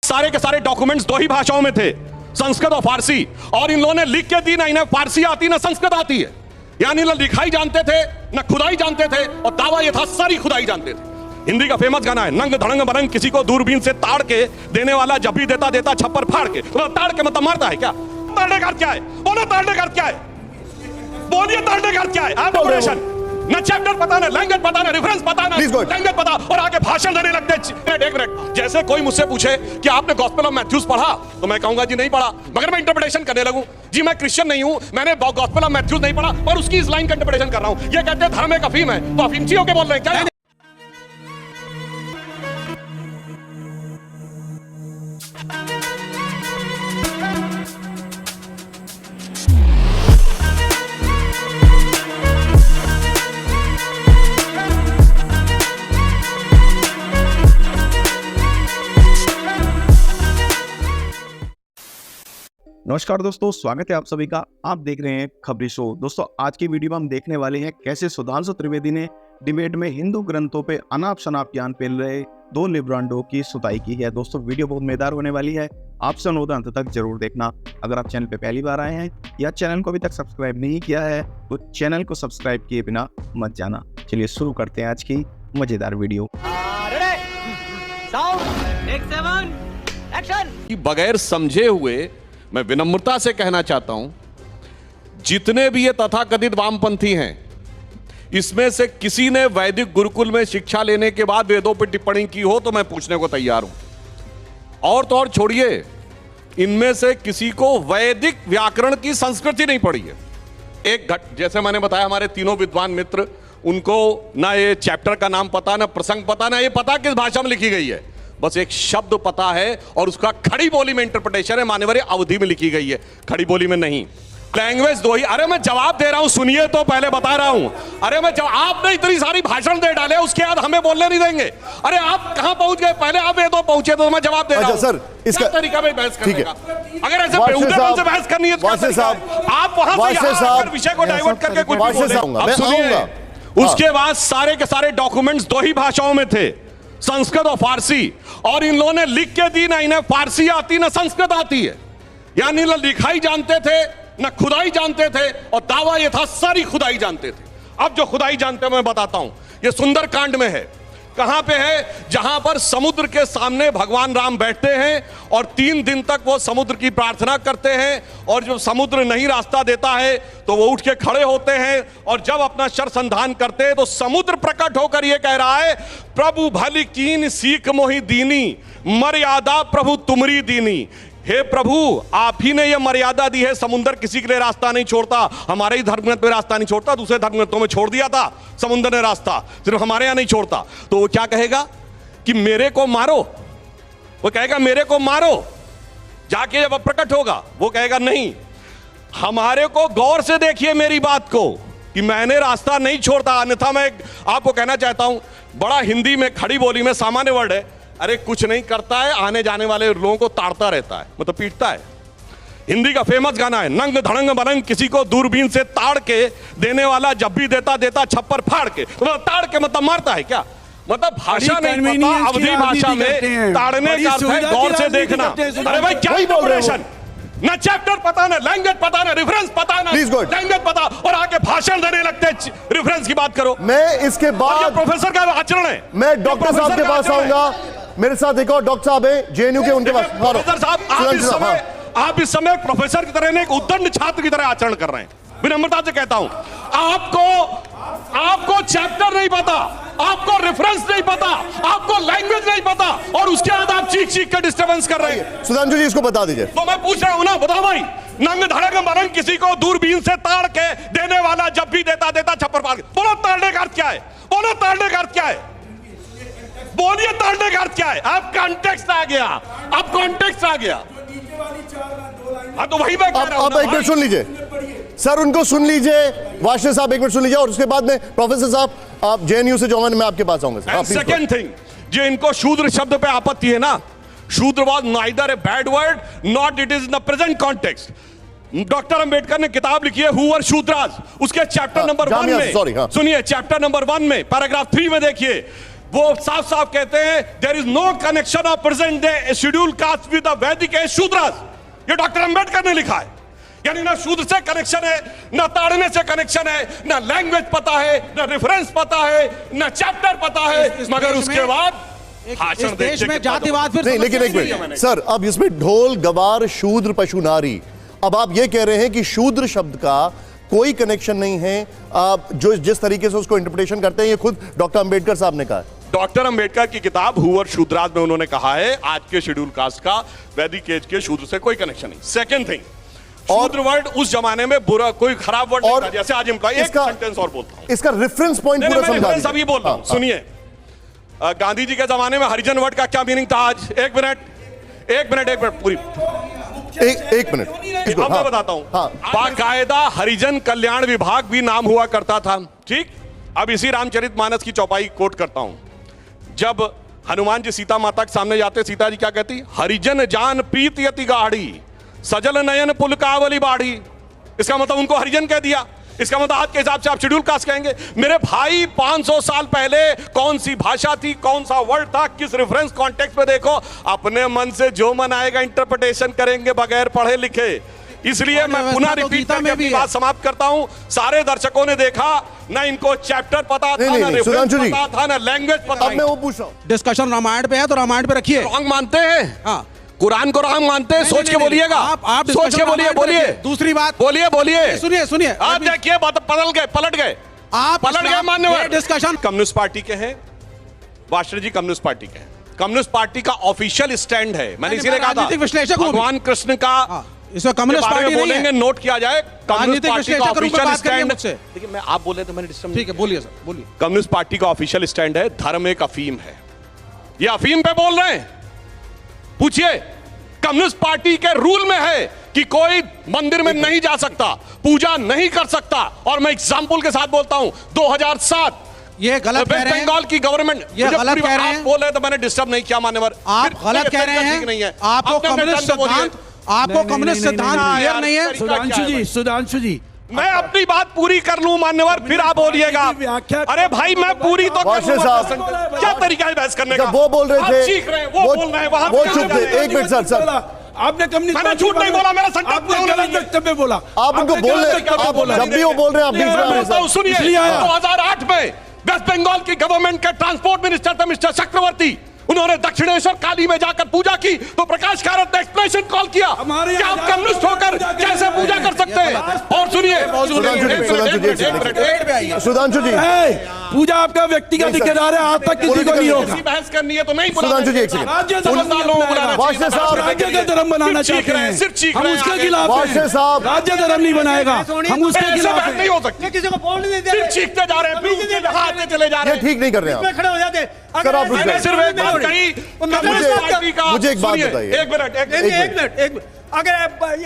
सारे के सारे डॉक्यूमेंट्स दो ही भाषाओं में थे, संस्कृत और फारसी, और इन लोगों ने लिख के दी ना इन्हें फारसी आती ना संस्कृत आती है। यानी ना लिखाई जानते थे ना खुदाई जानते थे, और दावा यह था सारी खुदाई जानते थे। हिंदी का फेमस गाना है, नंग धड़ंग बरंग किसी को दूरबीन से ताड़ के देने वाला जब भी देता देता छप्पर फाड़ के। तो ताड़ के मतलब मारता है क्या? ताड़ने का क्या है? बोलो ताड़ने का क्या है? बोलिए ताड़ने का क्या है? ऑपरेशन ना चैप्टर पता ना लैंग्वेज पता ना रेफरेंस पता ना लैंग्वेज पता, और आगे भाषण देने लगते। एक मिनट, जैसे कोई मुझसे पूछे कि आपने गॉस्पेल ऑफ मैथ्यूज पढ़ा, तो मैं कहूंगा जी नहीं पढ़ा, मगर मैं इंटरप्रिटेशन करने लगूं जी मैं क्रिश्चियन नहीं हूं, मैंने गॉस्पेल ऑफ मैथ्यूज नहीं पढ़ा और उसकी इस लाइन का इंटरप्रिटेशन कर रहा हूं। ये कहते हैं धर्म एक अफीम है, तो अफीमची होकर बोल रहे हैं क्या? नमस्कार दोस्तों, स्वागत है आप सभी का। आप देख रहे हैं खबरी शो। दोस्तों, आज की वीडियो में हम देखने वाले हैं कैसे सुधांशु त्रिवेदी ने डिबेट में हिंदू ग्रंथों पे अनाप शनाप ज्ञान फैल रहे दो लिब्रांडों की सुताई की है। दोस्तों, वीडियो बहुत मजेदार होने वाली है, आपसे अनुरोध अंत तक जरूर देखना। अगर आप चैनल पे पहली बार आए हैं या चैनल को अभी तक सब्सक्राइब नहीं किया है तो चैनल को सब्सक्राइब किए बिना मत जाना। चलिए शुरू करते हैं आज की मजेदार वीडियो। बगैर समझे हुए मैं विनम्रता से कहना चाहता हूं, जितने भी ये तथाकथित वामपंथी हैं, इसमें से किसी ने वैदिक गुरुकुल में शिक्षा लेने के बाद वेदों पर टिप्पणी की हो तो मैं पूछने को तैयार हूं। और तो और छोड़िए, इनमें से किसी को वैदिक व्याकरण की संस्कृति नहीं पड़ी है। एक जैसे मैंने बताया, हमारे तीनों विद्वान मित्र, उनको ना ये चैप्टर का नाम पता, ना प्रसंग पता, ना ये पता किस भाषा में लिखी गई है। बस एक शब्द पता है और उसका खड़ी बोली में इंटरप्रिटेशन है, मान्यवर अवधि में लिखी गई है, खड़ी बोली में नहीं। लैंग्वेज दो ही। अरे मैं जवाब दे रहा हूं, सुनिए तो पहले बता रहा हूं। अरे मैं आपने इतनी सारी भाषण दे डाले, उसके बाद हमें बोलने नहीं देंगे। अरे आप कहां पहुंच गए? पहले आप ये तो पहुंचे तो मैं जवाब दे रहा हूं। सर, इसका तरीका में बहस करने का, अगर ऐसे बेहुदा से बहस करनी है तो आप वहां से विषय को डाइवर्ट करके कुछ बोले। उसके बाद सारे के सारे डॉक्यूमेंट्स दो ही भाषाओं में थे, संस्कृत और फारसी, और इन लोगों ने लिख के दी ना इन्हें फारसी आती ना संस्कृत आती है। यानी ना लिखाई जानते थे ना खुदाई जानते थे, और दावा यह था सारी खुदाई जानते थे। अब जो खुदाई जानते हैं मैं बताता हूं, ये सुंदर कांड में है। कहां पे है? जहां पर समुद्र के सामने भगवान राम बैठते हैं और 3 दिन तक वो समुद्र की प्रार्थना करते हैं, और जब समुद्र नहीं रास्ता देता है तो वो उठ के खड़े होते हैं, और जब अपना शर संधान करते हैं तो समुद्र प्रकट होकर ये कह रहा है, प्रभु भली कीन सीख मोहि दीनी, मर्यादा प्रभु तुमरी दीनी। हे प्रभु, आप ही ने यह मर्यादा दी है, समुद्र किसी के लिए रास्ता नहीं छोड़ता। हमारे ही धर्मग्रंथ में रास्ता नहीं छोड़ता, दूसरे धर्मग्रंथों में छोड़ दिया था समुद्र ने रास्ता, सिर्फ हमारे यहां नहीं छोड़ता। तो वो क्या कहेगा कि मेरे को मारो, वो कहेगा मेरे को मारो, जाके जब प्रकट होगा वो कहेगा नहीं, हमारे को गौर से देखिए मेरी बात को कि मैंने रास्ता नहीं छोड़ता। अन्यथा मैं आपको कहना चाहता हूं, बड़ा हिंदी में खड़ी बोली में सामान्य वर्ड है, अरे कुछ नहीं करता है, आने जाने वाले लोगों को ताड़ता रहता है, मतलब पीटता है। हिंदी का फेमस गाना है, नंग धड़ंग बरंग किसी को दूरबीन से ताड़ के देने वाला जब भी देता देता छप्पर फाड़ के। तो ताड़ के मतलब मारता है क्या? मतलब भाषा नहीं पता, अवधि भाषा में ताड़ने का अर्थ है गौर से देखना। अरे भाई क्या इंटरप्रिटेशन, ना चैप्टर पता ना लैंग्वेज पता ना रेफरेंस पता ना लैंग्वेज पता, और आगे भाषण देने लगते हैं। रेफरेंस की बात करो। मैं इसके बाद प्रोफेसर का आचरण है। मैं डॉक्टर साहब के पास आऊंगा, मेरे साथ एक और डॉक्टर साहब है जेएनयू के, उनके पास। प्रोफेसर साहब, आप इस समय प्रोफेसर की तरह नहीं, एक उद्दंड छात्र की तरह आचरण कर रहे हैं। विनम्रता से कहता हूं, आपको चैप्टर नहीं पता, आपको रेफरेंस नहीं पता, आपको लैंग्वेज नहीं पता, और उसके बाद आप चीख कर डिस्टर्बेंस कर रहे हैं। सुधांशु जी, इसको बता दीजिए। तो मैं पूछ रहा हूं ना, बताओ भाई, नंग धड़ंग बरंग किसी को दूरबीन से ताड़ के देने वाला जब भी देता देता छप्पर फाड़ के। बोलो ताड़ने का अर्थ क्या है? बोलो ताड़ने का अर्थ क्या है? बोलिए ताड़ने का अर्थ क्या है? अब कॉन्टेक्स्ट आ गया, अब कॉन्टेक्स्ट आ गया। हाँ, तो वही मैं कह रहा हूं। आप एक मिनट सुन लीजिए सर, उनको सुन लीजिए। वाशे साहब एक मिनट सुन लीजिए, और उसके बाद में प्रोफेसर साहब, आप जेएनयू से जो मैं आपके पास आऊंगा। सेकंड थिंग, जो इनको शूद्र शब्द पे आपत्ति है ना, शूद्र was neither a bad word not it is in the present context. Doctor Ambedkar ने किताब लिखी है हु वर शूद्रास, उसके चैप्टर नंबर 1 में सुनिए, चैप्टर नंबर 1 में पैराग्राफ 3 में देखिए, वो साफ साफ कहते हैं there is no connection of present day scheduled caste with the Vedic age Shudras. ये डॉक्टर अंबेडकर ने लिखा है। यानी ना शूद्र से कनेक्शन है, ना ताड़ने से कनेक्शन है, ना लैंग्वेज पता है, ना रेफरेंस पता है, ना चैप्टर पता है, मगर उसके बाद भाषण देश में जातिवाद फिर नहीं। लेकिन एक मिनट सर, अब इसमें ढोल गवार शूद्र पशु नारी, अब आप ये कह रहे हैं कि शूद्र शब्द का कोई कनेक्शन नहीं है। आप जो जिस तरीके से उसको इंटरप्रिटेशन करते हैं, ये खुद डॉक्टर अंबेडकर साहब ने कहा है। डॉक्टर अंबेडकर की किताब हू और शूद्राज में उन्होंने कहा है आज के शेड्यूल कास्ट का वैदिक एज के शूद्र से कोई कनेक्शन नहीं। सेकंड थिंग, शूद्र वर्ड उस जमाने में बुरा कोई खराब वर्ड नहीं था, जैसे आज एम्प्लॉय। एक सेंटेंस और बोलता हूं, इसका रेफरेंस पॉइंट पूरा समझा दीजिए। अभी बोल रहा हूं, सुनिए। गांधी जी के जमाने में हरिजन वर्ड का क्या मीनिंग था? आज एक मिनट पूरी एक मिनट अब मैं बताता हूं। बाकायदा हरिजन कल्याण विभाग भी नाम हुआ करता था, ठीक। अब इसी रामचरितमानस की चौपाई कोट करता हूं। जब हनुमान जी सीता माता के सामने जाते, सीता जी क्या कहती? हरिजन जान प्रीत यति गाढ़ी, सजल नयन पुलकावली बाढ़ी। इसका मतलब उनको हरिजन कह दिया। इसका मतलब आज के हिसाब से आप शेड्यूल कास्ट कहेंगे। मेरे भाई 500 साल पहले कौन सी भाषा थी, कौन सा वर्ड था, किस रेफरेंस कॉन्टेक्स्ट में देखो, अपने मन से जो मन आएगा इंटरप्रिटेशन करेंगे बगैर पढ़े लिखे। इसलिए मैं पुनः रिपीट करके अपनी बात समाप्त करता हूं। सारे दर्शकों ने देखा, ना इनको चैप्टर पता था, ना रेफरेंस पता था, ना लैंग्वेज पता। मैं वो पूछ रहा हूं, डिस्कशन रामायण पे है तो रामायण पे रखिए। रॉन्ग मानते हैं? हाँ, कुरान को राम मानते हैं? सोच के बोलिएगा, आप सोच के बोलिए। दूसरी बात बोलिए। सुनिए आप देखिए पलट गए मान्यवर। डिस्कशन कम्युनिस्ट पार्टी के हैं, वाष्ण जी कम्युनिस्ट पार्टी के हैं। कम्युनिस्ट पार्टी का ऑफिशियल स्टैंड है। मैंने इसीलिए कहा था विश्लेषक भगवान कृष्ण का इसमें कम्युनिस्ट पार्टी नहीं बोलेंगे, नोट किया जाए। कम्युनिस्ट पार्टी का ऑफिशियल स्टैंड, देखिए मैं आप बोले तो मैंने डिस्टर्ब। ठीक है, बोलिए सर, बोलिए। कम्युनिस्ट पार्टी का ऑफिशियल स्टैंड है धर्म एक अफीम है। ये अफीम पे बोल रहे हैं। पूछिए, कम्युनिस्ट पार्टी के रूल में है कि कोई मंदिर में नहीं जा सकता, पूजा नहीं कर सकता। और मैं एग्जांपल के साथ बोलता हूं, 2007 ये गलत कह रहे हैं। बंगाल की गवर्नमेंट, ये गलत कह रहे हैं। आप बोल रहे तो मैंने डिस्टर्ब नहीं किया मान्यवर। आप गलत कह रहे हैं। आपको कम्युनिस्ट सिद्धांत क्लियर नहीं है। सुधांशु जी मैं अपनी बात पूरी कर लूं मान्यवर, फिर आप बोलिएगा। अरे भाई मैं पूरी तो वाशे साहब, क्या तरीका है बहस करने का? वो बोल रहे थे, सीख रहे हैं, वो बोल रहे हैं, वहां वो चुप थे। एक मिनट सर, आपने कम्युनिस्ट, मैंने झूठ नहीं बोला, मेरा संकल्प आपने गलत वक्तव्य बोला। आप उनको बोल रहे, जब भी वो बोल रहे हैं आप बीच में आ रहे हैं। सुनिए, 2008 में वेस्ट बंगाल की गवर्नमेंट के ट्रांसपोर्ट मिनिस्टर थे मिस्टर चक्रवर्ती। उन्होंने दक्षिणेश्वर काली में जाकर पूजा की तो प्रकाश कारत ने एक्सप्लेनेशन कॉल किया कि आप कम्युनिस्ट होकर कैसे पूजा कर सकते हैं। और सुनिए, सुधांशु जी, पूजा आपका व्यक्तिगत ठेकेदार है, आज तक किसी को नहीं होगा। बहस करनी है तो नहीं। सुधांशु जी एक सेकंड, वाशे साहब राज्य का धर्म बनाना चाहते हैं, हम उसके खिलाफ हैं। वाशे साहब, राज्य धर्म नहीं बनाएगा, हम उसके खिलाफ हैं। नहीं हो सकती। किसी को बोलने नहीं दे रहे, सिर्फ चीखते जा रहे हैं, चले जा रहे ये ठीक नहीं कर रहे हैं आप। खड़े हो जाते। सर आप रुक जाइए। सिर्फ एक बात कही, मुझे एक बात बताइए। एक मिनट, अगर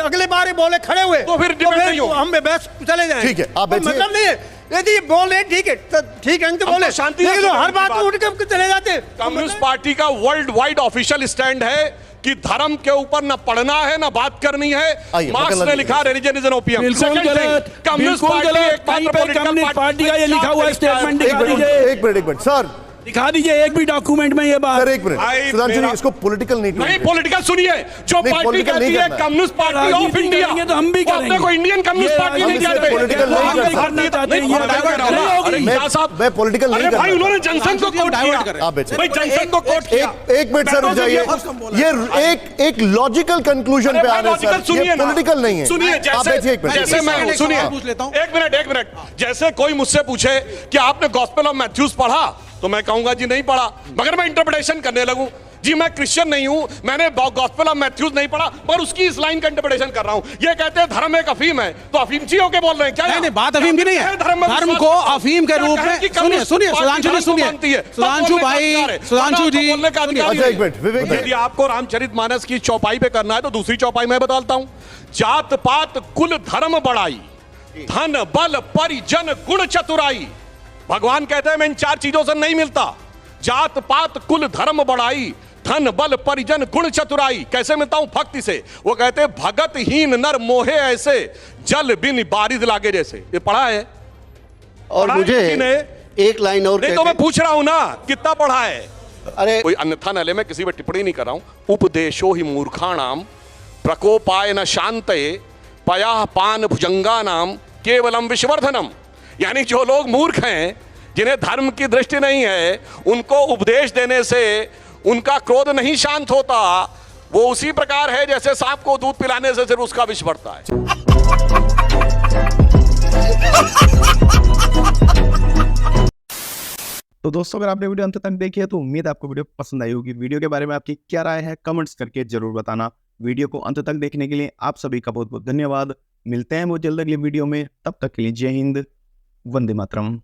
अगले बार बोले खड़े हुए तो फिर डिबेट नहीं हो, हम बस चले जाएं। ठीक है, आप बैठिए। मतलब नहीं है, यदि बोल रहे ठीक है ठीक है, बोले शांति लेकिन हर बात में उठ के चले जाते। कम्युनिस्ट पार्टी का वर्ल्ड वाइड ऑफिशियल स्टैंड है कि धर्म के ऊपर न पढ़ना है न बात करनी है। मार्क्स ने लिखा रिलीजन इज एन ओपियम। बिल्कुल गलत, बिल्कुल गलत। कहीं पे कम्युनिस्ट पार्टी का ये लिखा हुआ स्टेटमेंट दिखा दीजिए। एक मिनट सर, दिखा दीजिए एक भी डॉक्यूमेंट में ये बात। सर एक मिनट सुधांशु जी, इसको पॉलिटिकल नहीं पॉलिटिकल सुनिए। जो पार्टी कहती है कम्युनिस्ट पार्टी ऑफ इंडिया, तो हम भी करेंगे। अपने को इंडियन कम्युनिस्ट पार्टी नहीं कहते। पॉलिटिकल नहीं कर सकते। मैं पॉलिटिकल नहीं कर भाई, उन्होंने जनसंघ को कोट किया। आप बैठिए भाई, जनसंघ को कोट किया। एक मिनट सर रुक जाइए। ये एक लॉजिकल कंक्लूजन पे आ रहे हैं सर, ये पॉलिटिकल नहीं है। सुनिए, आप बैठिए एक मिनट। जैसे मैं सुनिए, एक मिनट, जैसे कोई मुझसे पूछे कि आपने गॉस्पेल ऑफ मैथ्यूस पढ़ा, तो मैं कहूंगा जी नहीं पढ़ा, मगर मैं इंटरप्रिटेशन करने लगूं। जी मैं क्रिश्चियन नहीं हूं, मैंने गॉस्पेल ऑफ मैथ्यूस नहीं पढ़ा, पर उसकी इस लाइन का इंटरप्रिटेशन कर रहा हूं। ये कहते हैं धर्म एक अफीम है, तो अफीमची होके बोल रहे हैं क्या? नहीं, बात अफीम की नहीं है। धर्म को अफीम के रूप में सुनिए सुधांशु जी, सुनिए सुधांशु भाई, सुधांशु जी। अच्छा एक मिनट विवेक, यदि आपको रामचरितमानस की चौपाई पे करना है तो दूसरी चौपाई मैं बदलता हूं। जात पात कुल धर्म बढ़ाई, धन बल परिजन गुण चतुराई। भगवान कहते हैं मैं इन 4 चीजों से नहीं मिलता। जात पात कुल धर्म बढ़ाई, धन बल परिजन गुण चतुराई। कैसे मिलता हूं? भक्ति से। वो कहते हैं भगत हीन नर मोहे ऐसे, जल बिन बारिश लागे जैसे। ये पढ़ा है। और मुझे एक लाइन और नहीं तो मैं पूछ रहा हूं ना कितना पढ़ा है। अरे कोई अन्यथा न ले, मैं किसी पर टिप्पणी नहीं कर रहा हूं। उपदेशो ही मूर्खाणाम प्रकोपाय न शांतये पयाः पान भुजंगानाम केवलम विश्वर्धनम। यानी जो लोग मूर्ख हैं, जिन्हें धर्म की दृष्टि नहीं है, उनको उपदेश देने से उनका क्रोध नहीं शांत होता। वो उसी प्रकार है जैसे सांप को दूध पिलाने से सिर्फ उसका विष बढ़ता है। तो दोस्तों अगर आपने वीडियो अंत तक देखी है तो उम्मीद है आपको वीडियो पसंद आई होगी। वीडियो के बारे में आपकी क्या राय है कमेंट्स करके जरूर बताना। वीडियो को अंत तक देखने के लिए आप सभी का बहुत बहुत धन्यवाद। मिलते हैं वो जल्द अगली वीडियो में, तब तक के लिए जय हिंद, वंदे मातरम।